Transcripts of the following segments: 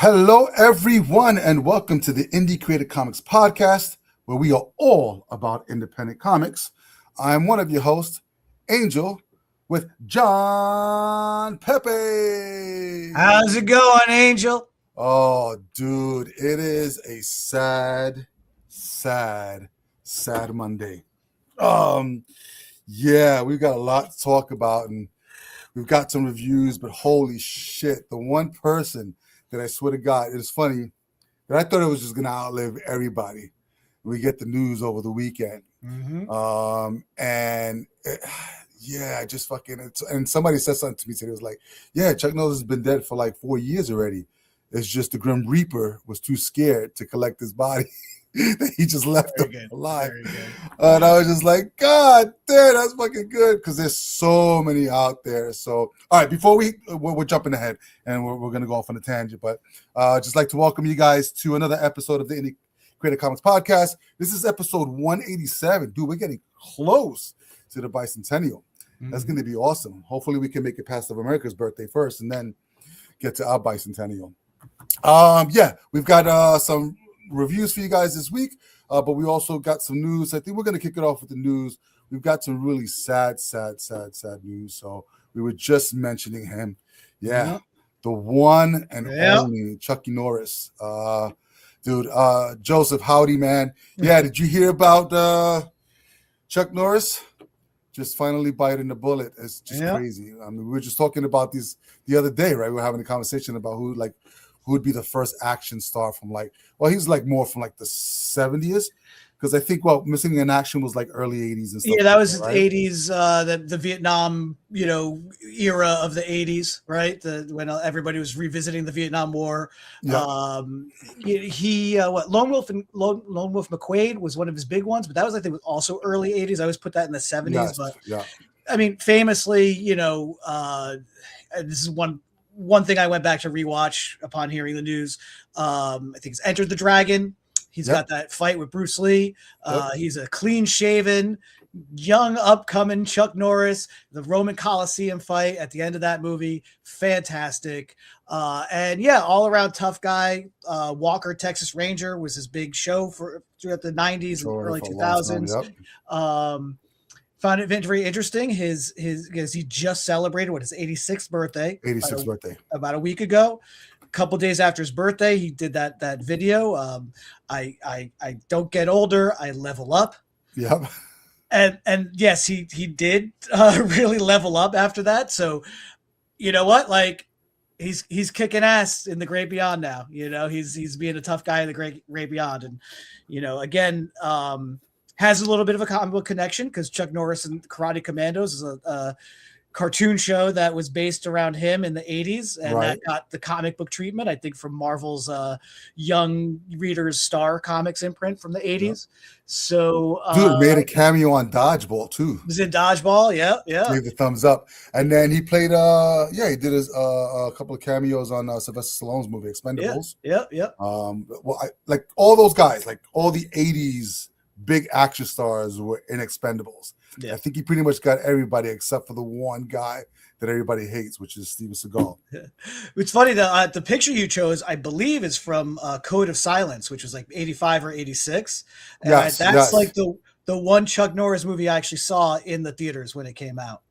Hello, everyone, and welcome to the Indie Creative Comics Podcast, where we are all about independent comics. I'm one of your hosts, Angel, with John Pepe. How's it going, Angel? Oh, dude, it is a sad Monday. Yeah, we've got a lot to talk about, and we've got some reviews, but holy shit, the one person that I swear to God, it's funny that I thought it was just going to outlive everybody. We get the news over the weekend. I just fucking, and somebody said something to me today. It was like, yeah, Chuck Norris has been dead for like 4 years already. It's just the Grim Reaper was too scared to collect his body. That he just left him alive. And I was just like, God damn, that's fucking good, because there's so many out there. So, all right, before we're jumping ahead and we're going to go off on a tangent, but just like to welcome you guys to another episode of the Indie Creative Comics Podcast. This is episode 187. Dude, we're getting close to the bicentennial. That's going to be awesome. Hopefully we can make it past of America's birthday first and then get to our bicentennial. We've got some reviews for you guys this week, but we also got some news. I think we're going to kick it off with the news. We've got some really sad news. So we were just mentioning him. The one and only Chucky Norris. Dude, Joseph, howdy, man. Yeah, did you hear about Chuck Norris? Just finally biting the bullet. It's just crazy. I mean, we were just talking about this the other day, right? We were having a conversation about who would be the first action star from he's more from the 70s, because I think Missing in Action was early 80s and stuff. Yeah, that was the 80s, the Vietnam, era of the 80s, right? When everybody was revisiting the Vietnam War. Yeah. Lone Wolf McQuade was one of his big ones, but that was was also early 80s. I always put that in the 70s, yes, but yeah. I mean, famously, this is one thing I went back to rewatch upon hearing the news. I think it's Enter the Dragon. He's got that fight with Bruce Lee. He's a clean-shaven, young, upcoming Chuck Norris. The Roman Coliseum fight at the end of that movie, fantastic. All around tough guy. Walker, Texas Ranger was his big show throughout the 90s and early 2000s. Found it very interesting. Because he just celebrated his 86th birthday. About a week ago. A couple days after his birthday, he did that video. I don't get older, I level up. Yep. And yes, he did really level up after that. So you know what? He's kicking ass in the great beyond now. He's being a tough guy in the great beyond. And again, has a little bit of a comic book connection, because Chuck Norris and Karate Commandos is a cartoon show that was based around him in the 80s, and that got the comic book treatment, I think, from Marvel's Young Readers Star Comics imprint from the 80s. Yep. So dude made a cameo on Dodgeball too. Was in Dodgeball, yeah. Gave the thumbs up. And then he played he did a couple of cameos on Sylvester Stallone's movie Expendables. Yeah. All those guys, all the 80s big action stars were in Expendables. I think he pretty much got everybody except for the one guy that everybody hates, which is Steven Seagal. It's funny that the picture you chose, I believe, is from Code of Silence, which was 85 or 86. That's the one Chuck Norris movie I actually saw in the theaters when it came out.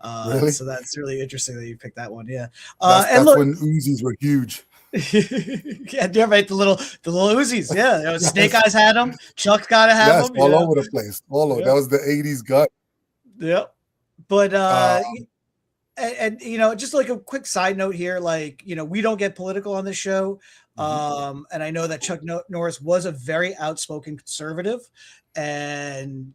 Really? So that's really interesting that you picked that one. Yeah. That's when Uzis were huge. Yeah, right. The little Uzis. Yeah, Snake Eyes had them. Chuck's got to have them. All over the place. All over. That was the 80s gut. Yep. But and just a quick side note here, we don't get political on this show. And I know that Chuck Norris was a very outspoken conservative, and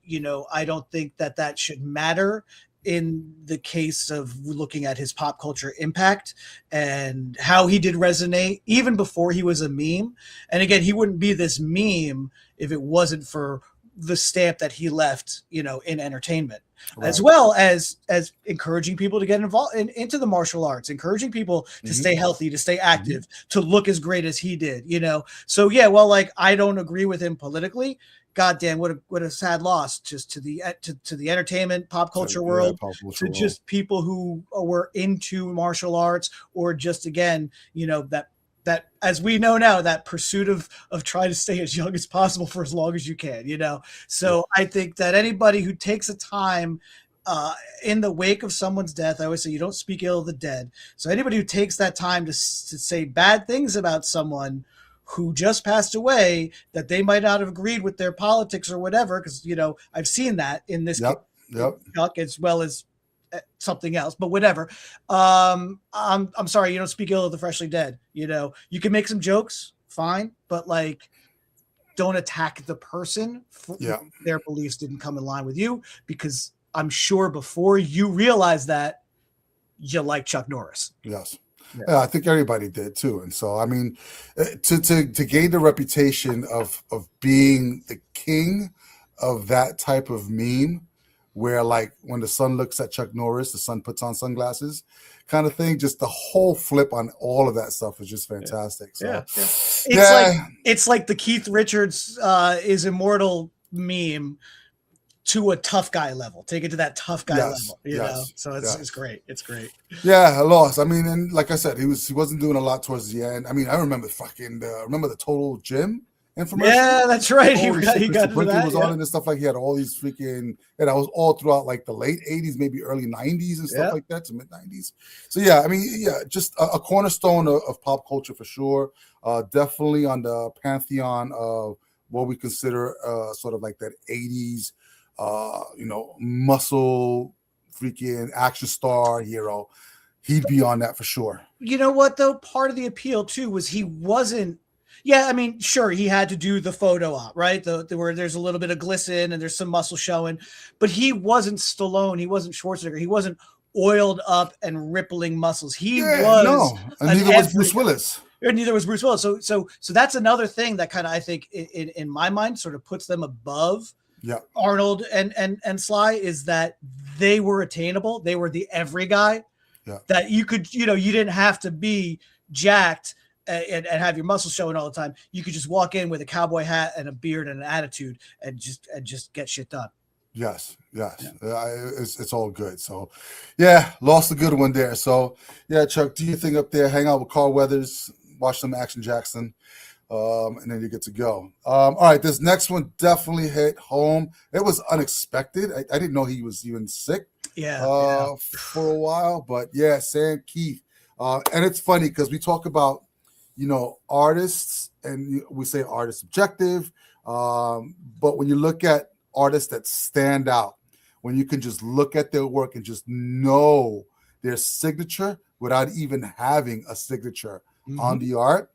I don't think that should matter in the case of looking at his pop culture impact and how he did resonate even before he was a meme. And again, he wouldn't be this meme if it wasn't for the stamp that he left, in entertainment, as well as encouraging people to get involved into the martial arts, encouraging people to stay healthy, to stay active, to look as great as he did, So I don't agree with him politically. Goddamn, what a sad loss just to the entertainment pop culture world, to just people who were into martial arts, or just again, that that, as we know now, that pursuit of trying to stay as young as possible for as long as you can, you know? So I think that anybody who takes a time in the wake of someone's death, I always say you don't speak ill of the dead. So anybody who takes that time to say bad things about someone who just passed away, that they might not have agreed with their politics or whatever, because, you know, I've seen that in this case, as well as something else, but whatever. I'm sorry, you don't speak ill of the freshly dead. You know, you can make some jokes, fine, but like, don't attack the person. Their beliefs didn't come in line with you, because I'm sure before you realize that, you like Chuck Norris. Yes. Yeah, I think everybody did too. And so, I mean, to gain the reputation of being the king of that type of meme, where like when the sun looks at Chuck Norris, the sun puts on sunglasses kind of thing, just the whole flip on all of that stuff is just fantastic. It's like the Keith Richards is immortal meme to a tough guy level. Take it to that tough guy level, you know? So it's great. It's great. Yeah, I lost. I mean, and like I said, he wasn't doing a lot towards the end. I mean, I remember remember the Total Gym infomercial? Yeah, that's right. He got to that. Was on it and stuff. Like, he had all these freaking, and I was all throughout like the late 80s, maybe early 90s and stuff like that, to mid 90s. So yeah, I mean, just a cornerstone of pop culture for sure. Definitely on the pantheon of what we consider sort of like that 80s muscle freaking action star hero. He'd be on that for sure. You know what though? Part of the appeal too was he wasn't. Yeah, I mean, sure, he had to do the photo op, right? Where there's a little bit of glisten and there's some muscle showing, but he wasn't Stallone, he wasn't Schwarzenegger, he wasn't oiled up and rippling muscles. And neither was Bruce Willis. Neither was Bruce Willis. So that's another thing that kind of, I think, in my mind, sort of puts them above Arnold and Sly, is that they were attainable. They were the every guy that you could, you didn't have to be jacked and have your muscles showing all the time. You could just walk in with a cowboy hat and a beard and an attitude and just get shit done. Yes. It's all good. So yeah, lost a good one there. So yeah, Chuck, do your thing up there, hang out with Carl Weathers, watch some Action Jackson. And then you get to go. All right, this next one definitely hit home. It was unexpected. I didn't know he was even sick for a while, but yeah, Sam Keith. And it's funny because we talk about, artists, and we say art is subjective. But when you look at artists that stand out, when you can just look at their work and just know their signature without even having a signature on the art,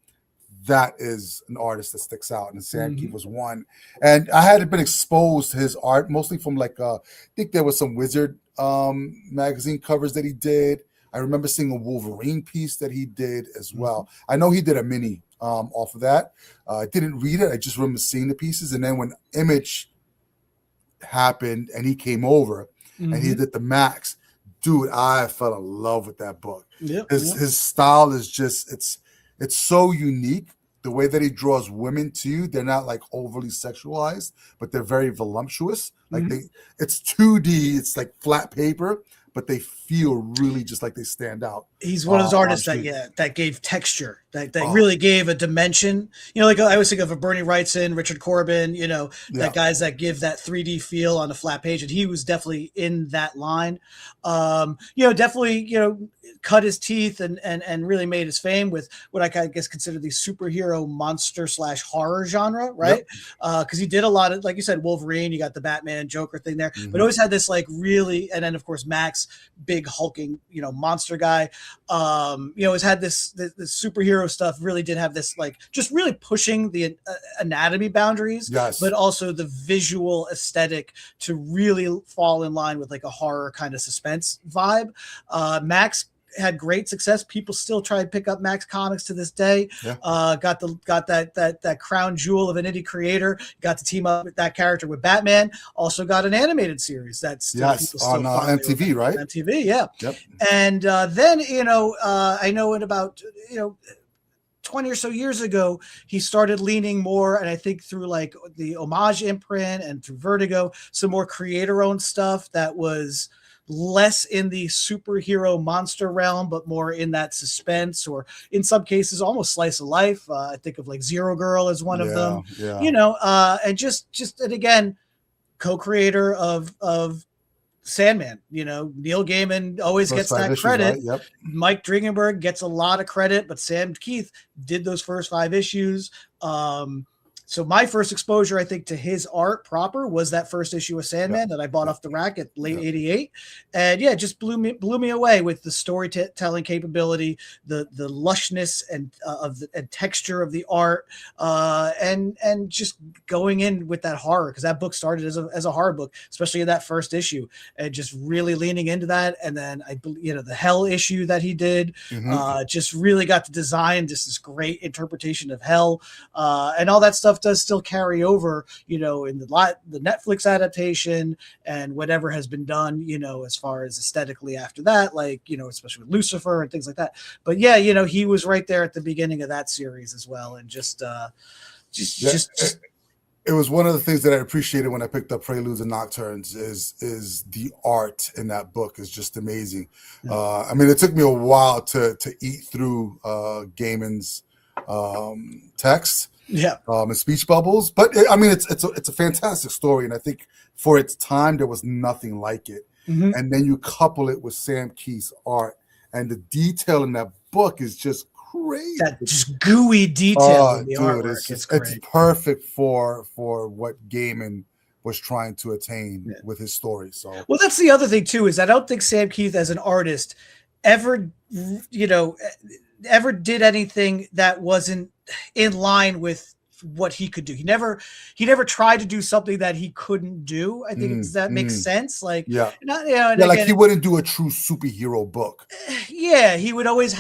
that is an artist that sticks out, and Sam Keith was one. And I hadn't been exposed to his art, mostly from like I think there was some Wizard magazine covers that he did. I remember seeing a Wolverine piece that he did as well. I know he did a mini off of that. I didn't read it. I just remember seeing the pieces. And then when Image happened and he came over and he did the Max, dude, I fell in love with that book. His style is just, it's so unique. The way that he draws women too, they're not like overly sexualized, but they're very voluptuous. Like it's 2D, it's like flat paper, but they feel really just like they stand out. He's one of those artists that gave texture, that really gave a dimension. Like I always think of a Bernie Wrightson, Richard Corbin, that guys that give that 3D feel on a flat page, and he was definitely in that line. Definitely, cut his teeth and really made his fame with what I guess consider the superhero monster / horror genre, right? Because he did a lot of, like you said, Wolverine, you got the Batman Joker thing there, but always had this like really, and then of course Max, big hulking, monster guy. Has had this superhero stuff, really did have this like just really pushing the anatomy boundaries, but also the visual aesthetic to really fall in line with like a horror kind of suspense vibe. Max had great success. People still try and pick up Max comics to this day. Got that crown jewel of an indie creator. Got to team up with that character with Batman. Also got an animated series that's on MTV, right? MTV, yeah. And then I know in about 20 or so years ago, he started leaning more, and I think through like the Homage imprint and through Vertigo, some more creator-owned stuff that was less in the superhero monster realm, but more in that suspense, or in some cases almost slice of life. I think of like Zero Girl as one of them, Yeah. you know, and and again, co-creator of Sandman. You know, Neil Gaiman always First gets 5 that issues, credit. right? Yep. Mike Dringenberg gets a lot of credit, but Sam Keith did those first 5 issues. So my first exposure, I think, to his art proper was that first issue of Sandman that I bought off the rack at late '88, and yeah, it just blew me away with the storytelling capability, the lushness and and texture of the art, and just going in with that horror, because that book started as a horror book, especially in that first issue, and just really leaning into that. And then the Hell issue that he did, just really got to design just this great interpretation of Hell, and all that stuff does still carry over, you know, in the Netflix adaptation and whatever has been done, you know, as far as aesthetically after that, like, you know, especially with Lucifer and things like that. But yeah, you know, he was right there at the beginning of that series as well, and just it was one of the things that I appreciated when I picked up Preludes and Nocturnes is the art in that book is just amazing. I mean, it took me a while to eat through Gaiman's text, and speech bubbles, but I mean, it's a fantastic story, and I think for its time there was nothing like it. And then you couple it with Sam Keith's art, and the detail in that book is just crazy. That just gooey detail in the artwork. It's perfect for what Gaiman was trying to attain with his story. So, well, that's the other thing too, is I don't think Sam Keith as an artist ever did anything that wasn't in line with what he could do. He never tried to do something that he couldn't do. I think that makes sense. Like, like he wouldn't do a true superhero book. Yeah, he would always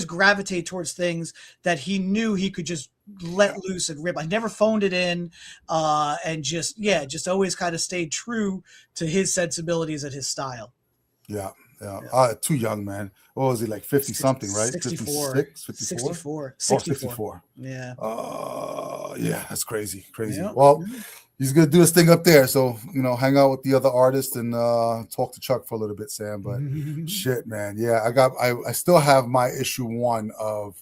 gravitate towards things that he knew he could just let loose and rip. I never phoned it in, and just always kind of stayed true to his sensibilities and his style. Yeah. Too young, man. What was he, like 50 something, right? 64. 64. Yeah. Yeah, that's crazy. Yeah. Well, he's gonna do his thing up there, so you know, hang out with the other artists and talk to Chuck for a little bit, Sam. But shit, man. Yeah, I still have my issue 1 of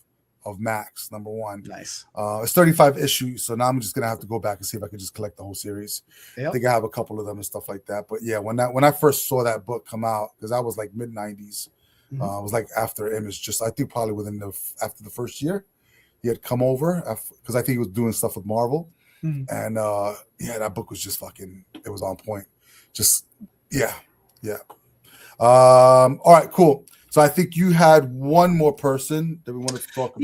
Max, number 1. Nice. It's 35 issues, so now I'm just gonna have to go back and see if I can just collect the whole series. I think I have a couple of them and stuff like that. But yeah, when I first saw that book come out, because I was like mid 90s, it was like after Image, just I think probably after the first year, he had come over because I think he was doing stuff with Marvel, and that book was just fucking. It was on point. Just yeah. All right, cool. So I think you had one more person that we wanted to talk about.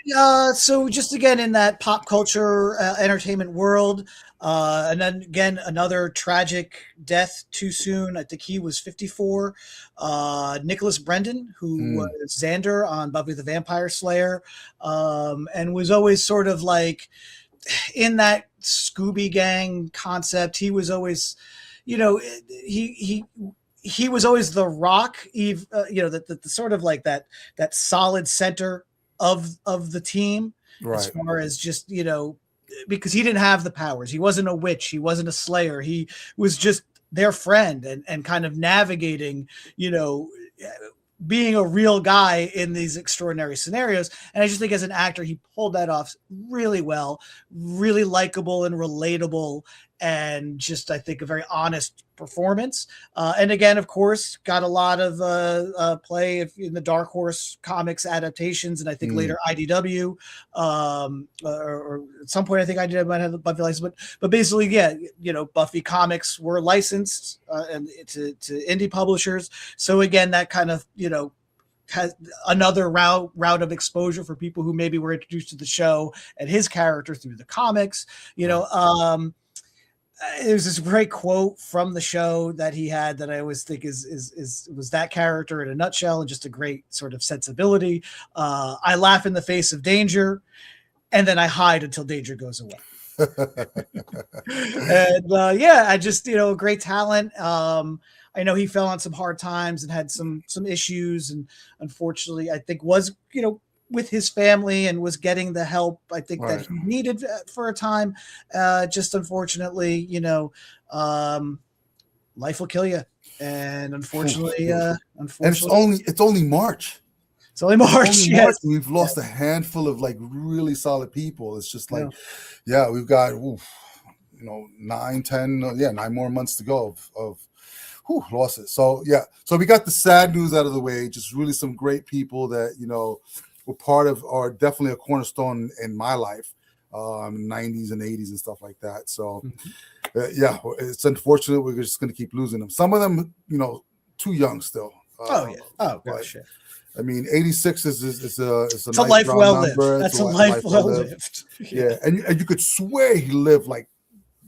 Yeah. So just again in that pop culture entertainment world, and then again another tragic death too soon. I think he was 54. Nicholas Brendon, who was Xander on Buffy the Vampire Slayer, and was always sort of like in that Scooby Gang concept. He was always, you know, he was always the rock, the sort of like that solid center of the team, right, as far as just, you know, because he didn't have the powers. He wasn't a witch. He wasn't a slayer. He was just their friend and kind of navigating, you know, being a real guy in these extraordinary scenarios. And I just think as an actor, he pulled that off really well, really likable and relatable, and just, I think, a very honest performance. And again, of course, got a lot of play in the Dark Horse comics adaptations, and I think later IDW, or at some point I think IDW might have the Buffy license, but basically, yeah, you know, Buffy comics were licensed and to indie publishers. So again, that kind of, you know, has another route of exposure for people who maybe were introduced to the show and his character through the comics, you know. There's this great quote from the show that he had that I always think was that character in a nutshell, and just a great sort of sensibility. I laugh in the face of danger, and then I hide until danger goes away. And I just, you know, great talent. I know he fell on some hard times and had some issues, and unfortunately, I think was, you know, with his family and was getting the help I think that he needed for a time. Just unfortunately, you know, life will kill you. And Oof. unfortunately, And unfortunately, it's only March. it's only March. Yes. We've lost a handful of like really solid people. It's just like, Yeah. yeah, we've got, you know, 9, 10, 9 more months to go of losses. So yeah, so we got the sad news out of the way. Just really some great people that, you know, were part of, or definitely a cornerstone in my life, 90s and 80s and stuff like that. So yeah, it's unfortunate. We're just going to keep losing them. Some of them, you know, too young still. Oh yeah. Oh But, gosh. Yeah. I mean, 86 is a It's a nice life round well number. lived. It's That's a a life well well lived. lived. Yeah, and you could swear he lived like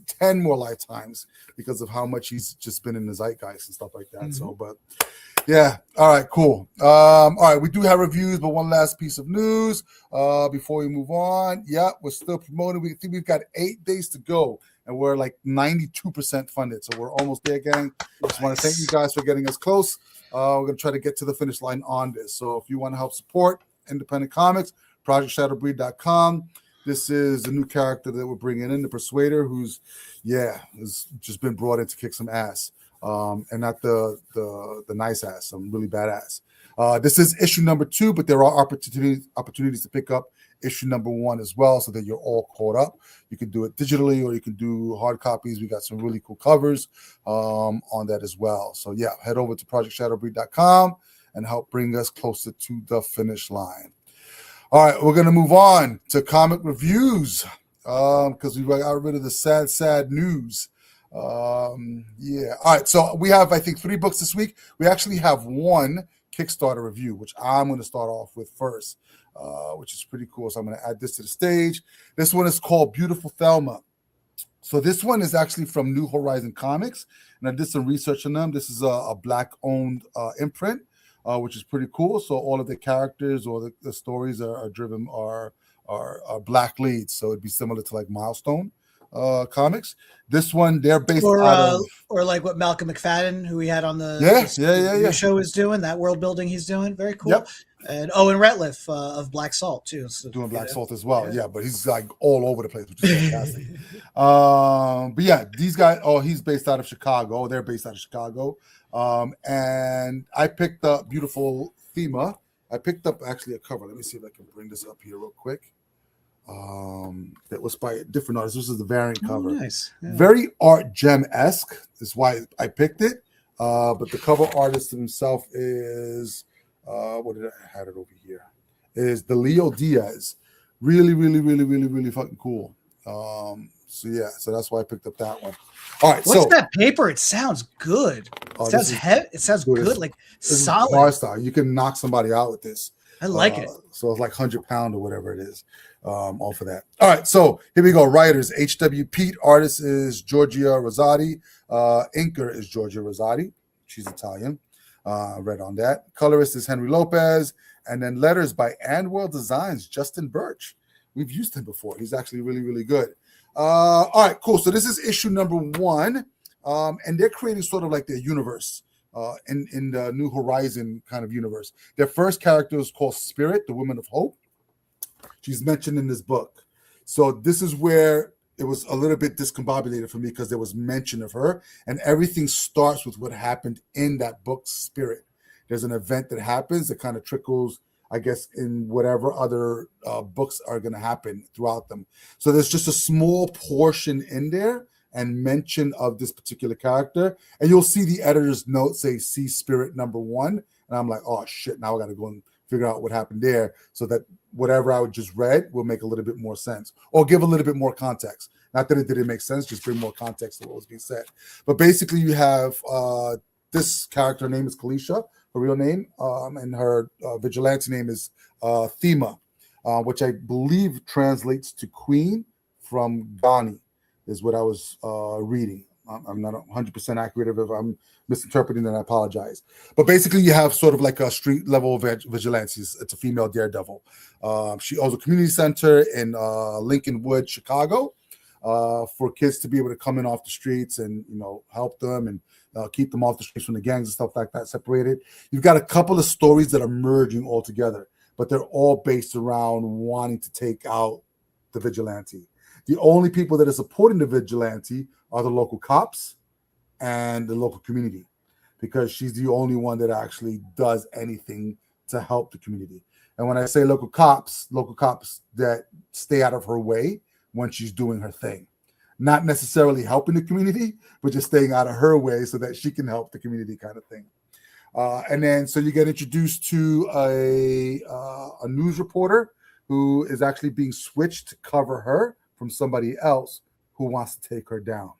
10 more lifetimes because of how much he's just been in the zeitgeist and stuff like that. So, but yeah, all right, cool. All right, we do have reviews, but one last piece of news before we move on. Yeah, we're still promoting. We think we've got 8 days to go, and we're like 92% funded, so we're almost there, gang. Just want to thank you guys for getting us close. We're gonna try to get to the finish line on this. So if you want to help support independent comics, ProjectShadowBreed.com. This is a new character that we're bringing in, the Persuader, who's has just been brought in to kick some ass, and not the nice ass, some really bad ass. This is issue number 2, but there are opportunities to pick up issue number 1 as well, so that you're all caught up. You can do it digitally, or you can do hard copies. We got some really cool covers on that as well. So yeah, head over to ProjectShadowBreed.com and help bring us closer to the finish line. All right, we're gonna move on to comic reviews because we got rid of the sad news. Yeah. All right, so we have, I think, 3 books this week. We actually have 1 Kickstarter review, which I'm going to start off with first, which is pretty cool. So I'm going to add this to the stage. This one is called Beautiful Thelma. So this one is actually from New Horizon Comics, and I did some research on them. This is a Black-owned imprint, which is pretty cool. So all of the characters or the stories are driven are Black leads. So it'd be similar to like Milestone comics. This one, they're based out of, or like what Malcolm McFadden, who we had on the show, is doing, that world building he's doing. Very cool. Yep. And Owen Ratliff of Black Salt too. So, doing Black Salt as well. Yeah, but he's like all over the place, which is fantastic. But yeah, these guys, he's based out of Chicago. They're based out of Chicago. And I picked up Beautiful Thema. I picked up actually a cover. Let me see if I can bring this up here real quick. That was by a different artist. This is the variant cover. Nice. Yeah. Very Art Gem-esque is why I picked it. But the cover artist himself is what did I had it over here? Is the Leo Diaz. Really fucking cool. So yeah, so that's why I picked up that one. All right, what's that paper? It sounds good. It sounds heavy. It sounds good, like solid. Hardstyle. You can knock somebody out with this. I like it. So it's like 100 pound or whatever it is. All for that. All right, so here we go. Writers: H.W. Pete. Artist is Giorgia Rosati. Inker is Giorgia Rosati. She's Italian. Read on that. Colorist is Henry Lopez. And then letters by Andwell Designs, Justin Birch. We've used him before. He's actually really good. All right, cool. So this is issue number 1. And they're creating sort of like their universe in the New Horizon kind of universe. Their first character is called Spirit, the Woman of Hope. She's mentioned in this book. So this is where it was a little bit discombobulated for me because there was mention of her, and everything starts with what happened in that book, Spirit. There's an event that happens that kind of trickles, I guess, in whatever other books are going to happen throughout them. So there's just a small portion in there and mention of this particular character. And you'll see the editor's note say, see Spirit number 1. And I'm like, oh shit, now I got to go and figure out what happened there so that whatever I just read will make a little bit more sense or give a little bit more context. Not that it didn't make sense, just bring more context to what was being said. But basically you have this character name is Kalisha, her real name, and her vigilante name is Thema, which I believe translates to Queen from Ghani, is what I was reading. I'm not 100% accurate. If I'm misinterpreting, then I apologize. But basically, you have sort of like a street level vigilante. It's a female daredevil. She owns a community center in Lincolnwood, Chicago, for kids to be able to come in off the streets and help them and keep them off the streets from the gangs and stuff like that, separated. You've got a couple of stories that are merging all together, but they're all based around wanting to take out the vigilante. The only people that are supporting the vigilante are the local cops and the local community. because she's the only one that actually does anything to help the community. And when I say local cops that stay out of her way when she's doing her thing, not necessarily helping the community, but just staying out of her way so that she can help the community, kind of thing. And then so you get introduced to a news reporter who is actually being switched to cover her from somebody else who wants to take her down.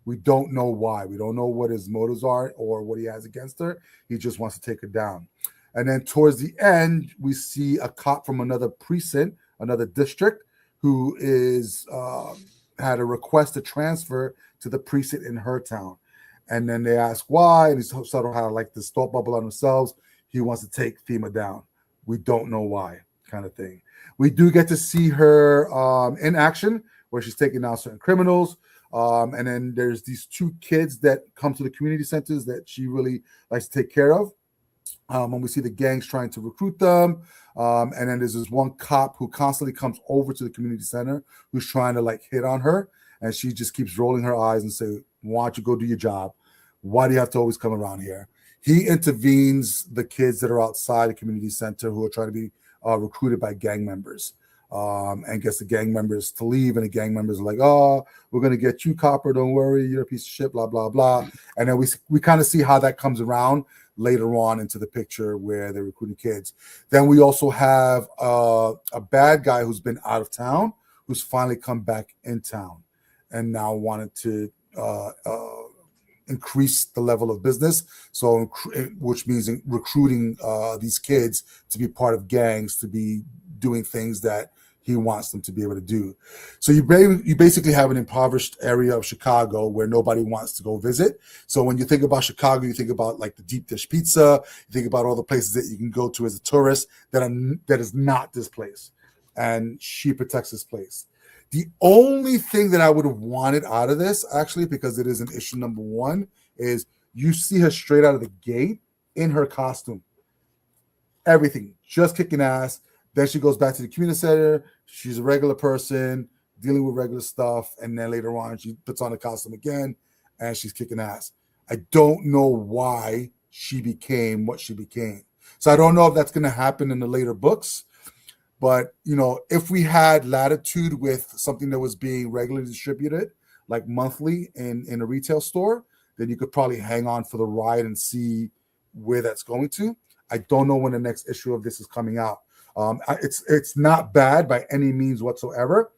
We don't know why. We don't know what his motives are or what he has against her. He just wants to take her down. And then towards the end, we see a cop from another precinct, another district, who is had a request to transfer to the precinct in her town. And then they ask why, and he's sort of had like this thought bubble on themselves. He wants to take Thema down. We don't know why, kind of thing. We do get to see her in action, where she's taking down certain criminals. And then there's these two kids that come to the community centers that she really likes to take care of. And we see the gangs trying to recruit them. And then there's this one cop who constantly comes over to the community center who's trying to like hit on her. And she just keeps rolling her eyes and say, why don't you go do your job? Why do you have to always come around here? He intervenes the kids that are outside the community center who are trying to be recruited by gang members, and gets the gang members to leave. And the gang members are like, oh, we're going to get you, copper. Don't worry. You're a piece of shit, blah, blah, blah. And then we kind of see how that comes around later on into the picture where they're recruiting kids. Then we also have a bad guy who's been out of town, who's finally come back in town and now wanted to increase the level of business. So, which means recruiting these kids to be part of gangs, to be doing things that he wants them to be able to do. So you basically have an impoverished area of Chicago where nobody wants to go visit. So when you think about Chicago, you think about like the deep dish pizza, you think about all the places that you can go to as a tourist that is not this place. And she protects this place. The only thing that I would have wanted out of this, actually, because it is an issue number one, is you see her straight out of the gate in her costume. Everything, just kicking ass. Then she goes back to the community center. She's a regular person dealing with regular stuff. And then later on, she puts on a costume again and she's kicking ass. I don't know why she became what she became. So I don't know if that's going to happen in the later books. But, you know, if we had latitude with something that was being regularly distributed, like monthly in a retail store, then you could probably hang on for the ride and see where that's going to. I don't know when the next issue of this is coming out. It's not bad by any means whatsoever.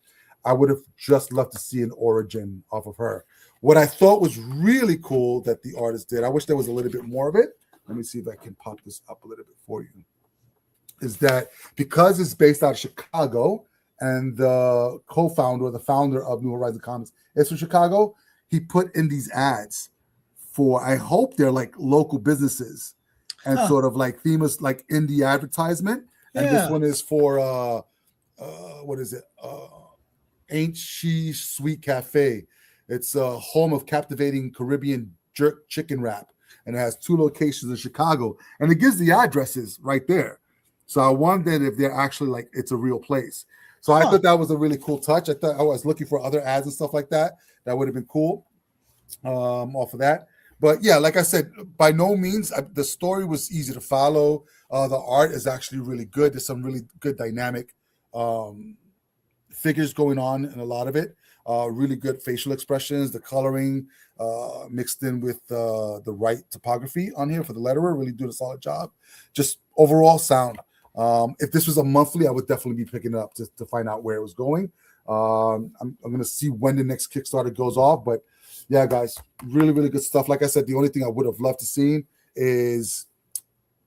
I would have just loved to see an origin off of her. What I thought was really cool that the artist did, I wish there was a little bit more of it. Let me see if I can pop this up a little bit for you. Is that because it's based out of Chicago and the co-founder or the founder of New Horizon Comics is from Chicago, he put in these ads for, I hope they're like local businesses and sort of like Thema's like indie advertisement. And this one is for, what is it? Ain't She Sweet Cafe. It's a home of captivating Caribbean jerk chicken wrap. And it has 2 locations in Chicago. And it gives the addresses right there. So I wondered if they're actually like, it's a real place. So I thought that was a really cool touch. I thought I was looking for other ads and stuff like that. That would have been cool off of that. But yeah, like I said, by no means, the story was easy to follow. The art is actually really good. There's some really good dynamic figures going on in a lot of it. Really good facial expressions, the coloring mixed in with the right typography on here for the letterer, really doing a solid job. Just overall sound. If this was a monthly, I would definitely be picking it up to find out where it was going. I'm going to see when the next Kickstarter goes off. But yeah, guys, really, really good stuff. Like I said, the only thing I would have loved to see is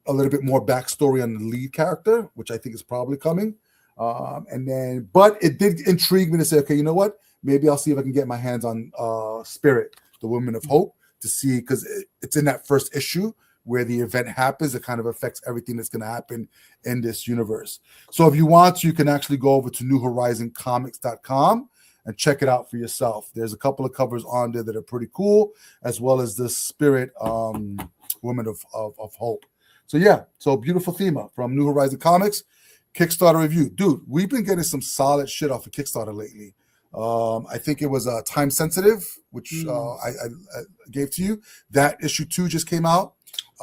a little bit more backstory on the lead character, which I think is probably coming. But it did intrigue me to say, okay, you know what? Maybe I'll see if I can get my hands on Spirit, the Woman of Hope, to see, because it's in that first issue where the event happens. It kind of affects everything that's going to happen in this universe. So if you want to, you can actually go over to newhorizoncomics.com and check it out for yourself. There's a couple of covers on there that are pretty cool, as well as the Spirit Woman of Hope. So yeah, so beautiful Thema from New Horizon Comics. Kickstarter review. Dude, we've been getting some solid shit off of Kickstarter lately. I think it was Time Sensitive, which I gave to you. That issue 2 just came out.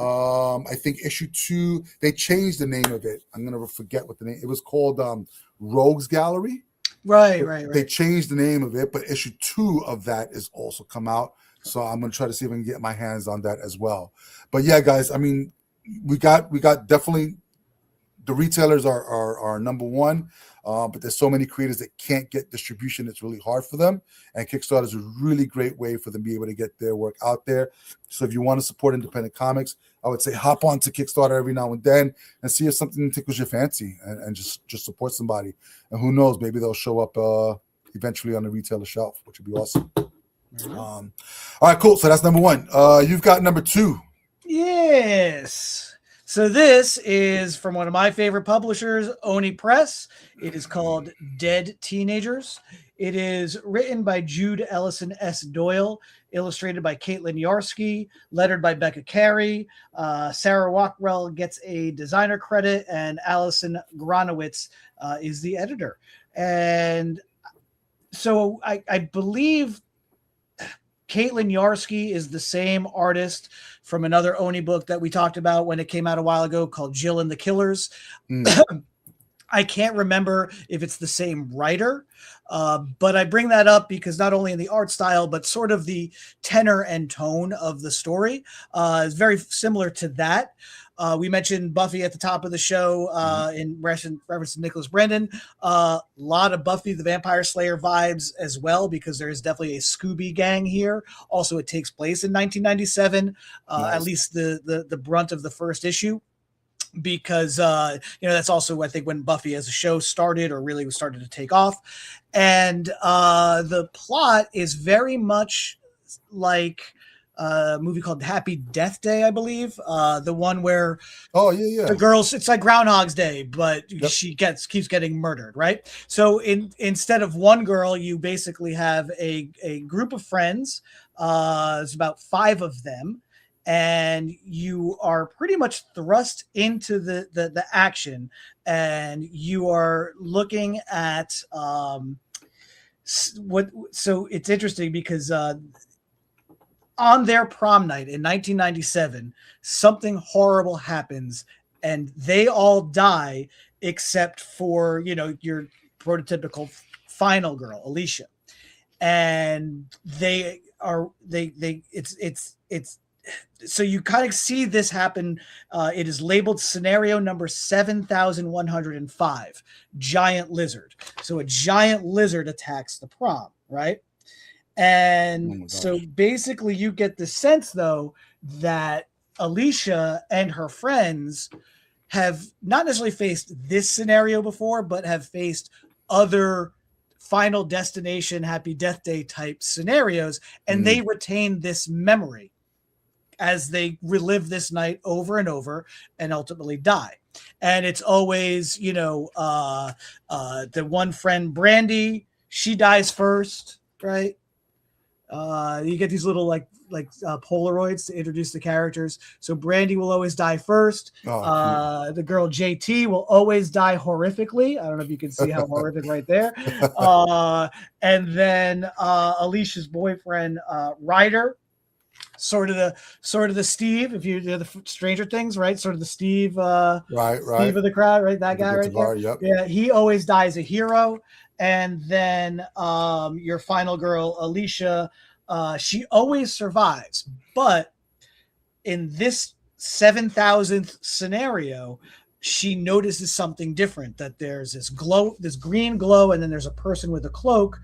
I think issue 2, they changed the name of it. I'm gonna forget what the name. It was called Rogues Gallery. Right. They changed the name of it, but issue 2 of that is also come out. So I'm gonna try to see if I can get my hands on that as well. But yeah, guys, I mean, we got definitely the retailers are number one, but there's so many creators that can't get distribution. It's really hard for them, and Kickstarter is a really great way for them to be able to get their work out there. So if you want to support independent comics, I would say hop on to Kickstarter every now and then and see if something tickles your fancy, and just support somebody. And who knows, maybe they'll show up eventually on the retailer shelf, which would be awesome. All right, cool. So that's number 1. You've got number 2. Yes. So this is from one of my favorite publishers, Oni Press. It is called Dead Teenagers. It is written by Jude Ellison S. Doyle, illustrated by Caitlin Yarsky, lettered by Becca Carey. Sarah Walkwell gets a designer credit, and Allison Gronowitz is the editor. And so I believe Caitlin Yarsky is the same artist from another Oni book that we talked about when it came out a while ago called Jill and the Killers. I can't remember if it's the same writer, but I bring that up because not only in the art style, but sort of the tenor and tone of the story is very similar to that. We mentioned Buffy at the top of the show in reference to Nicholas Brendon. A lot of Buffy the Vampire Slayer vibes as well, because there is definitely a Scooby gang here. Also, it takes place in 1997, nice. At least the brunt of the first issue. Because that's also, I think, when Buffy as a show started, or really was started to take off. And the plot is very much like a movie called Happy Death Day, I believe. The one where the girls, it's like Groundhog's Day, but she keeps getting murdered, right? So instead of one girl, you basically have a group of friends. There's about 5 of them. And you are pretty much thrust into the action, and you are looking at so it's interesting because on their prom night in 1997, something horrible happens, and they all die except for your prototypical final girl, Alicia, and it's so you kind of see this happen. It is labeled scenario number 7,105, giant lizard. So a giant lizard attacks the prom, right? And so basically you get the sense, though, that Alicia and her friends have not necessarily faced this scenario before, but have faced other Final Destination, Happy Death Day type scenarios, and they retain this memory as they relive this night over and over and ultimately die. And it's always, the one friend, Brandy, she dies first, right? You get these little like Polaroids to introduce the characters. So Brandy will always die first. The girl JT will always die horrifically. I don't know if you can see how horrific right there. And then Alicia's boyfriend, Ryder, sort of the Steve, if you do the Stranger Things, right? Sort of the Steve, right, Steve of the crowd, right? That guy right there. Yep. Yeah, he always dies a hero. And then your final girl, Alicia, she always survives. But in this 7,000th scenario, she notices something different, that there's this green glow, and then there's a person with a cloak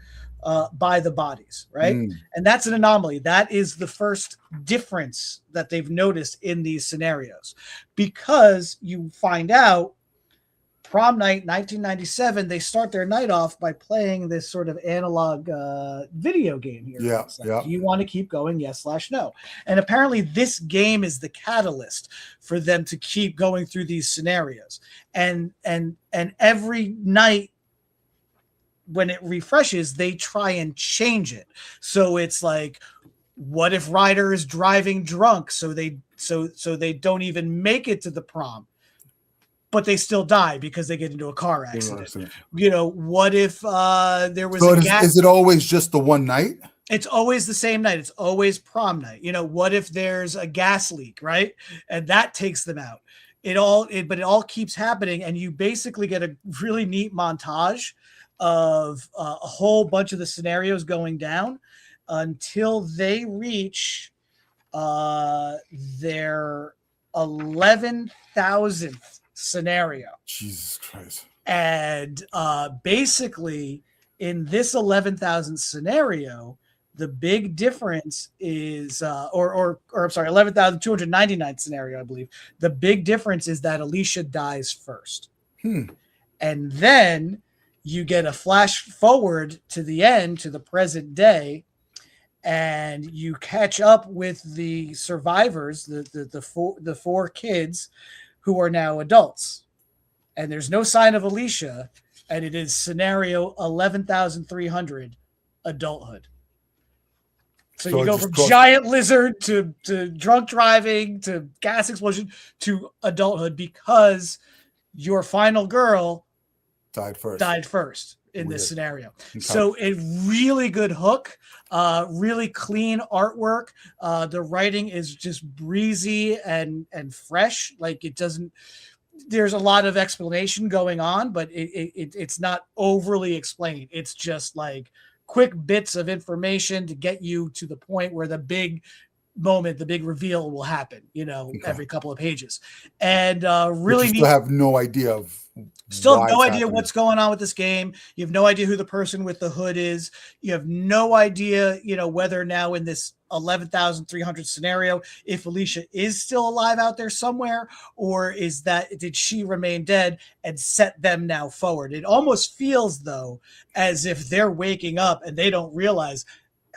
by the bodies, right? And that's an anomaly. That is the first difference that they've noticed in these scenarios, because you find out prom night 1997, they start their night off by playing this sort of analog video game here. Do you want to keep going? Yes/no. And apparently this game is the catalyst for them to keep going through these scenarios. And every night when it refreshes, they try and change it. So it's like, what if Ryder is driving drunk? So they don't even make it to the prom, but they still die because they get into a car accident. What if there was is it always just the one night? It's always the same night. It's always prom night. You know, what if there's a gas leak, right? And that takes them out. But it all keeps happening, and you basically get a really neat montage of a whole bunch of the scenarios going down until they reach their 11,000th scenario. Jesus Christ. And basically, in this 11,000 scenario, the big difference is, or I'm sorry, 11,299 scenario, I believe. The big difference is that Alicia dies first. And then you get a flash forward to the end, to the present day, and you catch up with the survivors, the four kids who are now adults. And there's no sign of Alicia, and it is scenario 11,300, adulthood. So you go from giant lizard to drunk driving to gas explosion to adulthood because your final girl died first in this scenario. Okay. So a really good hook, really clean artwork. The writing is just breezy and fresh. Like it doesn't. There's a lot of explanation going on, but it's not overly explained. It's just like quick bits of information to get you to the point where the big moment, the big reveal will happen, every couple of pages. And really still have no idea of what's going on with this game. You have no idea who the person with the hood is. You have no idea, whether now in this 11,300 scenario, if Alicia is still alive out there somewhere, or did she remain dead and set them now forward? It almost feels though as if they're waking up and they don't realize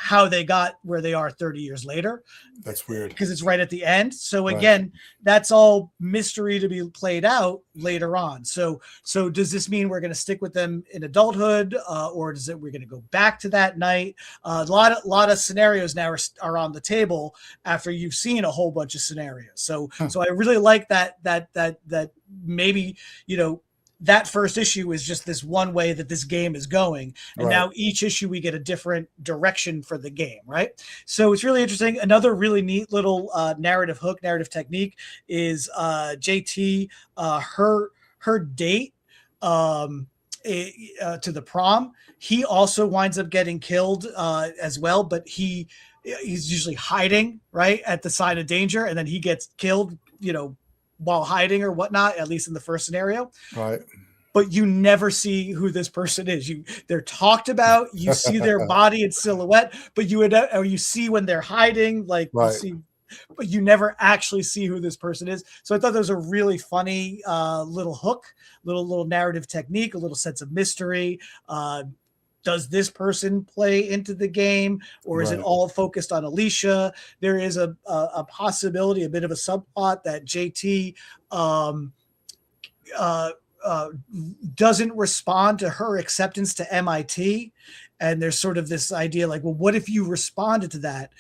how they got where they are 30 years later. That's weird because it's right at the end. So again, that's all mystery to be played out later on. So does this mean we're going to stick with them in adulthood, or we're going to go back to that night? A lot of scenarios now are on the table after you've seen a whole bunch of scenarios. So I really like that maybe, that first issue is just this one way that this game is going. And now each issue we get a different direction for the game, right? So it's really interesting. Another really neat little narrative technique is JT, her date to the prom. He also winds up getting killed as well, but he's usually hiding right at the sign of danger, and then he gets killed, while hiding or whatnot, at least in the first scenario. Right. But you never see who this person is. They're talked about, you see their body in silhouette, but you see when they're hiding, you see, but you never actually see who this person is. So I thought that was a really funny little hook, little narrative technique, a little sense of mystery. Does this person play into the game, or is it all focused on Alicia? There is a possibility, a bit of a subplot that JT doesn't respond to her acceptance to MIT. And there's sort of this idea like, well, what if you responded to that,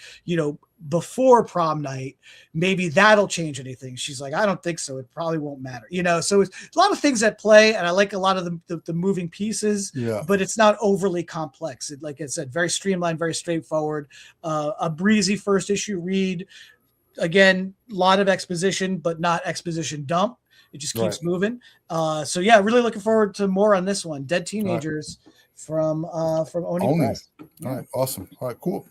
before prom night? Maybe that'll change anything. She's like, I don't think so. It probably won't matter. So it's a lot of things at play. And I like a lot of the moving pieces, but it's not overly complex. Like I said, very streamlined, very straightforward, a breezy first issue read. Again, a lot of exposition, but not exposition dump. It just keeps moving. So yeah, really looking forward to more on this one. Dead Teenagers from Oni Press. All right, awesome. All right, cool.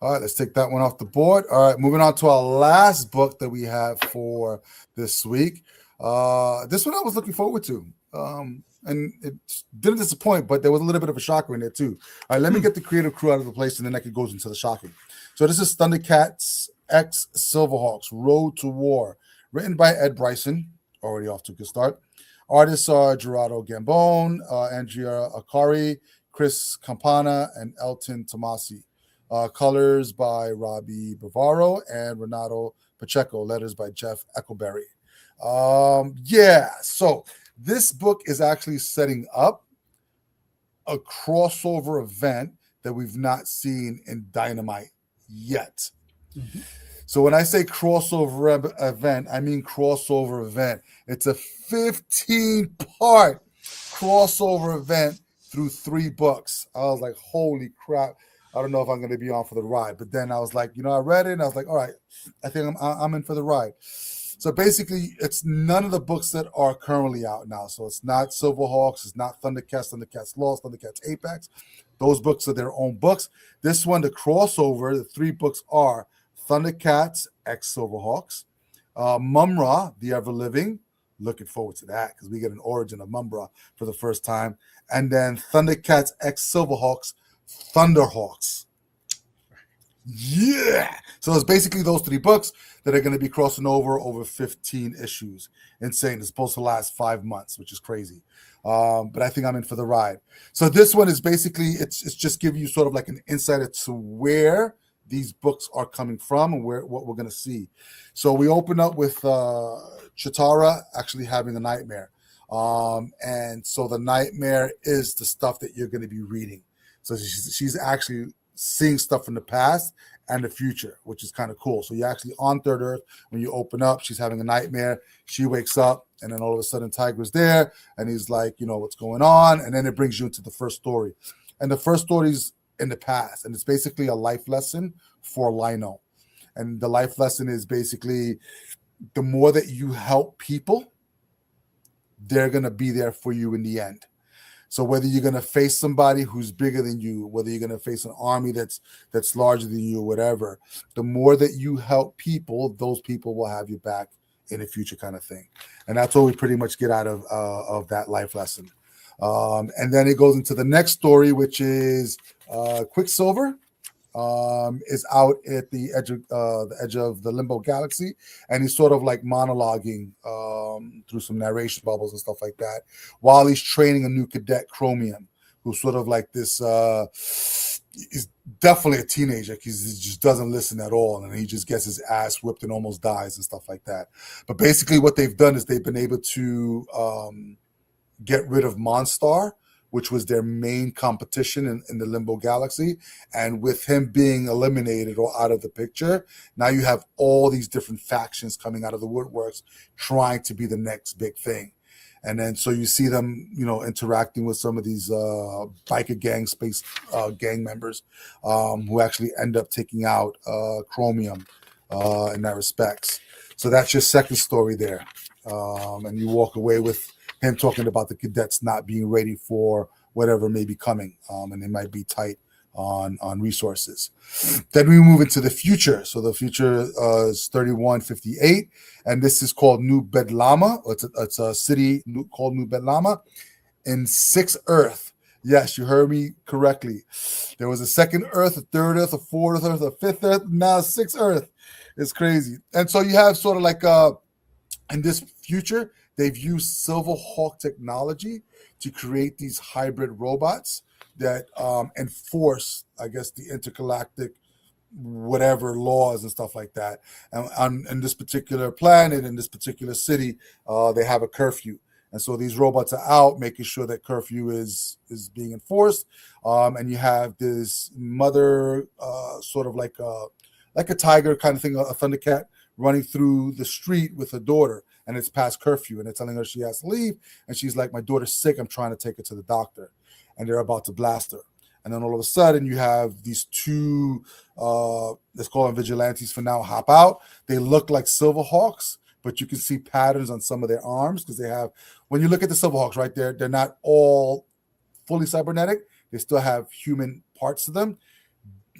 All right, let's take that one off the board. All right, moving on to our last book that we have for this week. This one I was looking forward to. And it didn't disappoint, but there was a little bit of a shocker in there too. All right, let me get the creative crew out of the place, and then it goes into the shocking. So this is Thundercats X Silverhawks Road to War, written by Ed Bryson. Already off to a good start. Artists are Gerardo Gambone, Andrea Akari, Chris Campana, and Elton Tomasi. Colors by Robbie Bavaro and Renato Pacheco. Letters by Jeff Eckleberry. So this book is actually setting up a crossover event that we've not seen in Dynamite yet. Mm-hmm. So when I say crossover event, I mean crossover event. It's a 15-part crossover event through 3 books. I was like, holy crap. I don't know if I'm going to be on for the ride. But then I was like, I read it and I was like, all right, I think I'm in for the ride. So basically, it's none of the books that are currently out now. So it's not Silverhawks, it's not Thundercats, Thundercats Lost, Thundercats Apex. Those books are their own books. This one, the crossover, the 3 books are Thundercats X Silverhawks, Mumra, the Ever Living. Looking forward to that because we get an origin of Mumra for the first time. And then Thundercats X Silverhawks, Thunderhawks. Yeah. So it's basically those 3 books that are going to be crossing over 15 issues. Insane. It's supposed to last 5 months, which is crazy. But I think I'm in for the ride. So this one is basically, it's just giving you sort of like an insight into where these books are coming from and what we're going to see. So we open up with Chitara actually having a nightmare. And so the nightmare is the stuff that you're going to be reading. So she's actually seeing stuff from the past and the future, which is kind of cool. So you're actually on Third Earth. When you open up, she's having a nightmare. She wakes up, and then all of a sudden Tiger's there, and he's like, what's going on? And then it brings you into the first story. And the first story's in the past, and it's basically a life lesson for Lino. And the life lesson is basically the more that you help people, they're going to be there for you in the end. So whether you're going to face somebody who's bigger than you, whether you're going to face an army that's larger than you, or whatever, the more that you help people, those people will have you back in the future, kind of thing. And that's what we pretty much get out of that life lesson. And then it goes into the next story, which is Quicksilver. Is out at the edge of the Limbo Galaxy, and he's sort of like monologuing through some narration bubbles and stuff like that, while he's training a new cadet, Chromium, who's sort of like this. He's definitely a teenager. He just doesn't listen at all, and he just gets his ass whipped and almost dies and stuff like that. But basically, what they've done is they've been able to get rid of Monstar, which was their main competition in the Limbo Galaxy. And with him being eliminated or out of the picture, now you have all these different factions coming out of the woodworks trying to be the next big thing. And then so you see them, interacting with some of these biker gang space gang members who actually end up taking out Chromium in that respects. So that's your second story there. And you walk away with him talking about the cadets not being ready for whatever may be coming, and they might be tight on resources. Then we move into the future. So the future is 3158, and this is called New Bedlama. It's a city called New Bedlama in 6th Earth. Yes, you heard me correctly. There was a 2nd Earth, a 3rd Earth, a 4th Earth, a 5th Earth, now 6th Earth. It's crazy. And so you have sort of like in this future, they've used Silverhawk technology to create these hybrid robots that enforce, I guess, the intergalactic whatever laws and stuff like that. And in this particular planet, in this particular city, they have a curfew. And so these robots are out making sure that curfew is being enforced. And you have this mother, sort of like a tiger kind of thing, a Thundercat, running through the street with her daughter, and it's past curfew, and they're telling her she has to leave, and she's like, my daughter's sick, I'm trying to take her to the doctor, and they're about to blast her. And then all of a sudden you have these 2, let's call them vigilantes for now, hop out. They look like Silverhawks, but you can see patterns on some of their arms because they have, when you look at the Silverhawks right there, they're not all fully cybernetic. They still have human parts to them.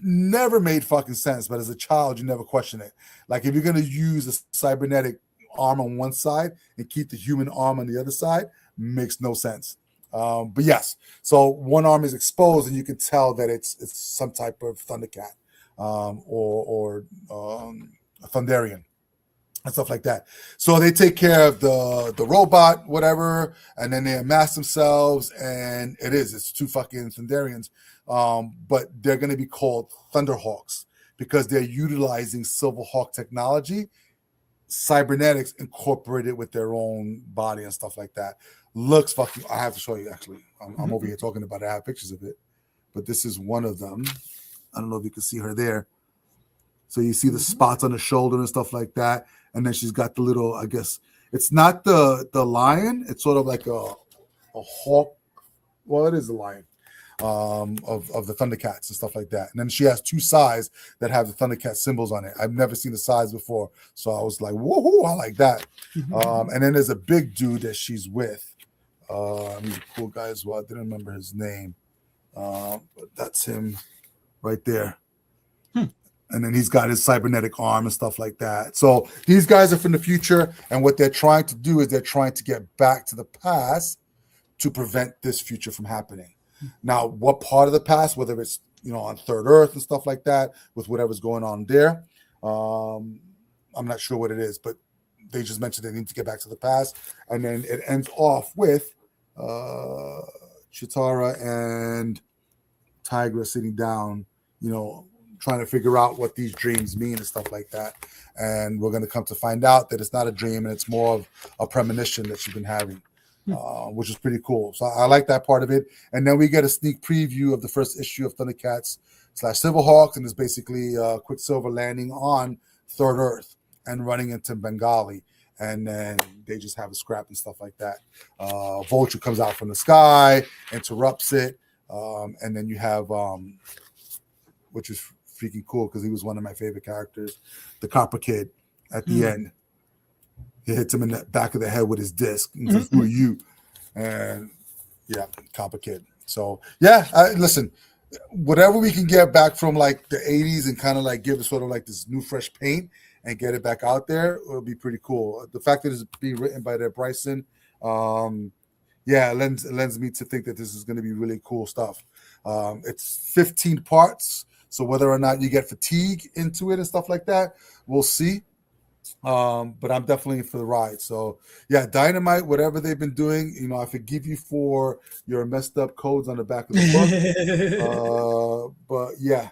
Never made fucking sense, but as a child, you never question it. Like if you're going to use a cybernetic arm on one side and keep the human arm on the other side, makes no sense. But yes, so one arm is exposed, and you can tell that it's some type of Thundercat or a Thunderian and stuff like that. So they take care of the robot, whatever, and then they amass themselves, and it's 2 fucking Thunderians. But they're going to be called Thunderhawks because they're utilizing Silverhawk technology, cybernetics incorporated with their own body and stuff like that. Looks fucking, I have to show you actually. I'm over here talking about it. I have pictures of it, but this is one of them. I don't know if you can see her there. So you see the spots on the shoulder and stuff like that. And then she's got the little, I guess, it's not the lion. It's sort of like a hawk. Well, it is a lion. of the Thundercats and stuff like that. And then she has 2 Sais that have the Thundercat symbols on it. I've never seen the Sais before, so I was like, whoa, I like that. And then there's a big dude that she's with. He's a cool guy as well. I didn't remember his name, but that's him right there. And then he's got his cybernetic arm and stuff like that. So these guys are from the future, and what they're trying to do is they're trying to get back to the past to prevent this future from happening. Now, what part of the past, whether it's on Third Earth and stuff like that, with whatever's going on there, I'm not sure what it is, but they just mentioned they need to get back to the past, and then it ends off with Chitara and Tigra sitting down, trying to figure out what these dreams mean and stuff like that. And we're going to come to find out that it's not a dream and it's more of a premonition that she's been having, which is pretty cool. So I like that part of it. And then we get a sneak preview of the first issue of Thundercats / Silverhawks, and it's basically Quicksilver landing on Third Earth and running into Bengali. And then they just have a scrap and stuff like that. Vulture comes out from the sky, interrupts it. And then you have, which is freaking cool because he was one of my favorite characters, the Copper Kid at the end. He hits him in the back of the head with his disc. And says, "Who are you?" And yeah, Copper Kid. So yeah, listen, whatever we can get back from like the 80s and kind of like give it sort of like this new fresh paint and get it back out there, it would be pretty cool. The fact that it's being written by that Bryson, it lends me to think that this is going to be really cool stuff. It's 15 parts, so whether or not you get fatigue into it and stuff like that, we'll see. But I'm definitely for the ride. So yeah, Dynamite, whatever they've been doing, I forgive you for your messed up codes on the back of the book. But yeah,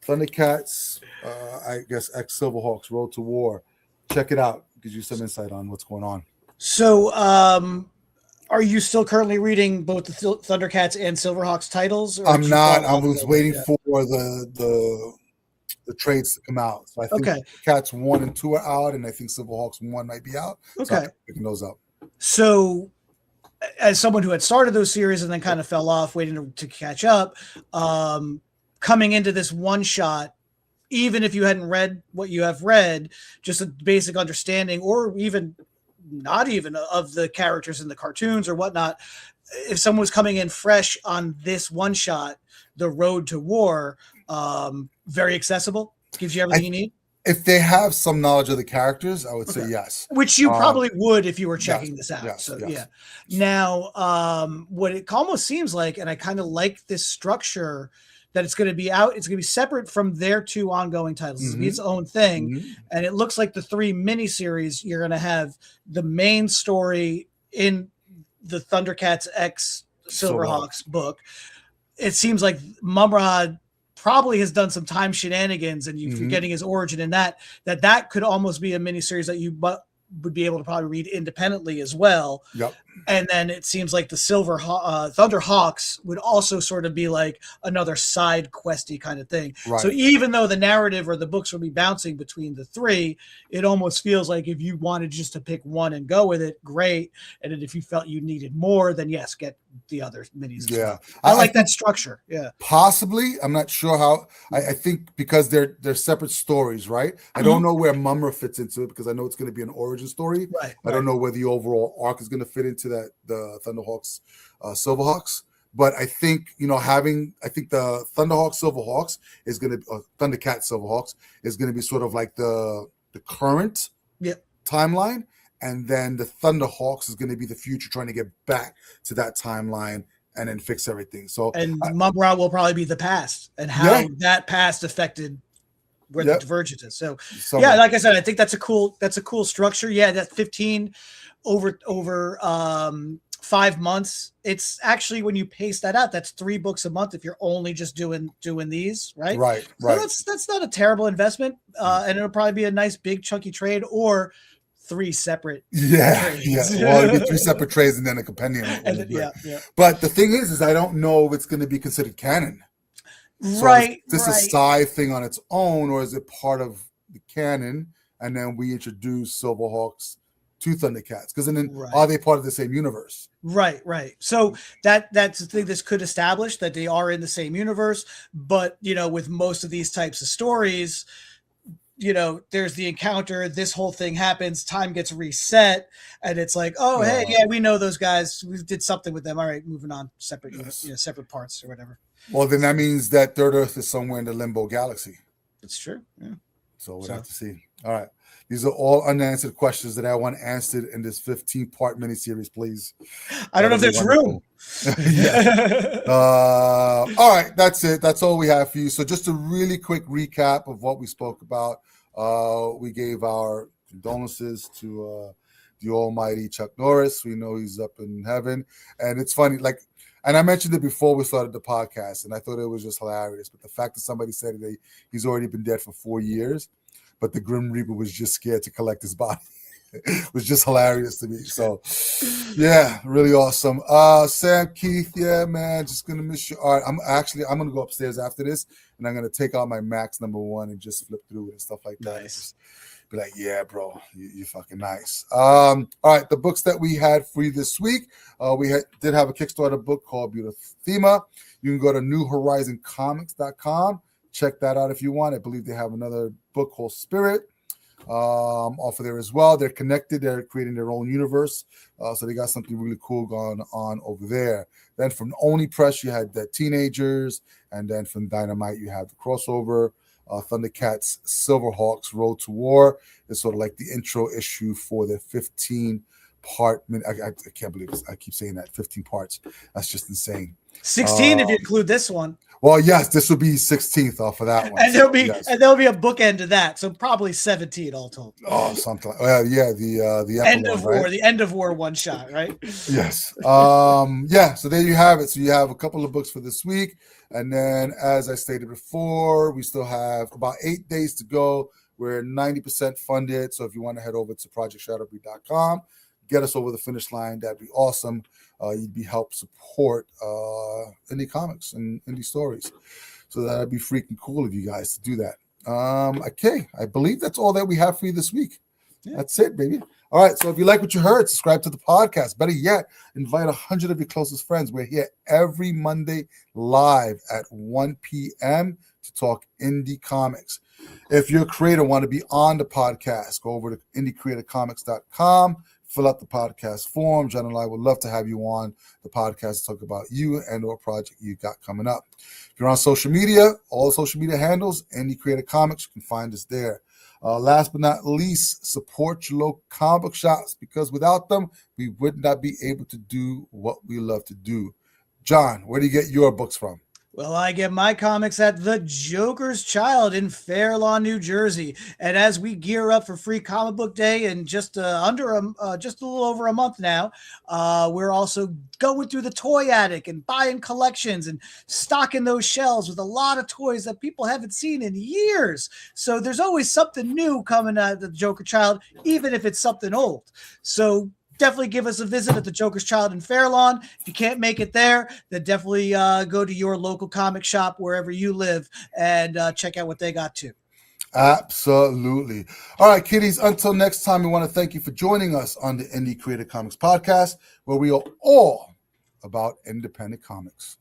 Thundercats, I guess X Silverhawks, Road to War. Check it out. Gives you some insight on what's going on. So, are you still currently reading both the Thundercats and Silverhawks titles? Or I'm not. I was waiting for the trades to come out. So I think Cats 1 and 2 are out, and I think Silverhawks 1 might be out. Okay. So I'm picking those up. So, as someone who had started those series and then kind of fell off, waiting to catch up, coming into this one shot, even if you hadn't read what you have read, just a basic understanding, or even not even of the characters in the cartoons or whatnot, if someone was coming in fresh on this one shot, the Road to War, very accessible, gives you everything you need. If they have some knowledge of the characters, I would say yes. Which you probably would if you were checking this out. Yes, so yes. Yeah. Now, what it almost seems like, and I kind of like this structure, that it's going to be out. It's going to be separate from their 2 ongoing titles. It's going to be its own thing. And it looks like the 3 miniseries, you're going to have the main story in the Thundercats X Silverhawks book. It seems like Mumra probably has done some time shenanigans, and you're getting his origin in that could almost be a miniseries that you would be able to probably read independently as well. Yep. And then it seems like the Thunderhawks would also sort of be like another side questy kind of thing. Right. So even though the narrative or the books will be bouncing between the 3, it almost feels like if you wanted just to pick one and go with it, great. And then if you felt you needed more, then yes, get the other minis. Yeah. I like that structure. Yeah. Possibly. I'm not sure how. I think because they're separate stories, right? I don't know where Mumra fits into it because I know it's going to be an origin story. Right. I don't know where the overall arc is going to fit into the Thunderhawks, Silverhawks. But I think, I think the Thunderhawks Silverhawks is going to, Thundercat Silverhawks is going to be sort of like the current timeline. And then the Thunderhawks is going to be the future, trying to get back to that timeline and then fix everything. So, and Mumra will probably be the past and how that past affected where the divergence is. So yeah, like I said, I think that's a cool structure. Yeah, that 15 over 5 months. It's actually, when you pace that out, that's 3 books a month if you're only just doing these, right? Right. So that's not a terrible investment, and it'll probably be a nice big chunky trade, or 3 separate trades. Well, it'll be 3 separate trades and then a compendium. But the thing is I don't know if it's going to be considered canon. So is this a side thing on its own, or is it part of the canon? And then we introduce Silverhawks to Thundercats, because then Right. are they part of the same universe? Right. So that's the thing this could establish, that they are in the same universe. But with most of these types of stories, there's the encounter, this whole thing happens, time gets reset, and it's like, oh, hey, yeah, we know those guys, we did something with them. All right, moving on, separate separate parts or whatever. Well, then that means that Third Earth is somewhere in the Limbo Galaxy. It's true. Yeah. So we'll have to see. All right. These are all unanswered questions that I want answered in this 15-part miniseries, please. I don't know if there's room. All right. That's it. That's all we have for you. So just a really quick recap of what we spoke about. We gave our condolences to the almighty Chuck Norris. We know he's up in heaven. And it's funny, and I mentioned it before we started the podcast, and I thought it was just hilarious. But the fact that somebody said that he's already been dead for 4 years, but the Grim Reaper was just scared to collect his body. It was just hilarious to me. So, yeah, really awesome. Sam, Keith, yeah, man, just going to miss you. All right, I'm going to go upstairs after this, and I'm going to take out my Max #1 and just flip through it and stuff like that. Nice. Be like, yeah, bro, you're fucking nice. All right, the books that we had for you this week, did have a Kickstarter book called Beautiful. You can go to newhorizoncomics.com. Check that out if you want. I believe they have another book called Spirit off of there as well. They're connected. They're creating their own universe. So they got something really cool going on over there. Then from Oni Press, you had the Teenagers. And then from Dynamite, you have the crossover. Thundercats Silverhawks Road to War is sort of like the intro issue for the 15-part. I can't believe it. I keep saying that 15 parts. That's just insane. 16 if you include this one. Well, yes, this will be 16th off of that one. And there'll be a bookend to that, so probably 17 all told. Oh, something like the end of war, right? the end of war one shot, right? Yes. So there you have it. So you have a couple of books for this week, and then as I stated before, we still have about 8 days to go. We're 90% funded, so if you want to head over to projectshadowbreed.com, get us over the finish line, that'd be awesome. You'd be help support indie comics and indie stories. So that'd be freaking cool of you guys to do that. Okay, I believe that's all that we have for you this week. Yeah. That's it, baby. All right, so if you like what you heard, subscribe to the podcast. Better yet, invite 100 of your closest friends. We're here every Monday live at 1 p.m. to talk indie comics. If you're a creator and want to be on the podcast, go over to indiecreatorcomics.com. Fill out the podcast form. John and I would love to have you on the podcast to talk about you and or project you got coming up. If you're on social media, all the social media handles, Indie Creator Comics, you can find us there. Last but not least, support your local comic book shops, because without them, we would not be able to do what we love to do. John, where do you get your books from? Well, I get my comics at The Joker's Child in Fair Lawn, New Jersey. And as we gear up for Free Comic Book Day in just a little over a month now, we're also going through the toy attic and buying collections and stocking those shelves with a lot of toys that people haven't seen in years. So there's always something new coming out of The Joker Child, even if it's something old. So definitely give us a visit at The Joker's Child in Fair Lawn. If you can't make it there, then definitely go to your local comic shop wherever you live and check out what they got too. Absolutely. All right, kiddies, until next time, we want to thank you for joining us on the Indie Creator Comics podcast, where we are all about independent comics.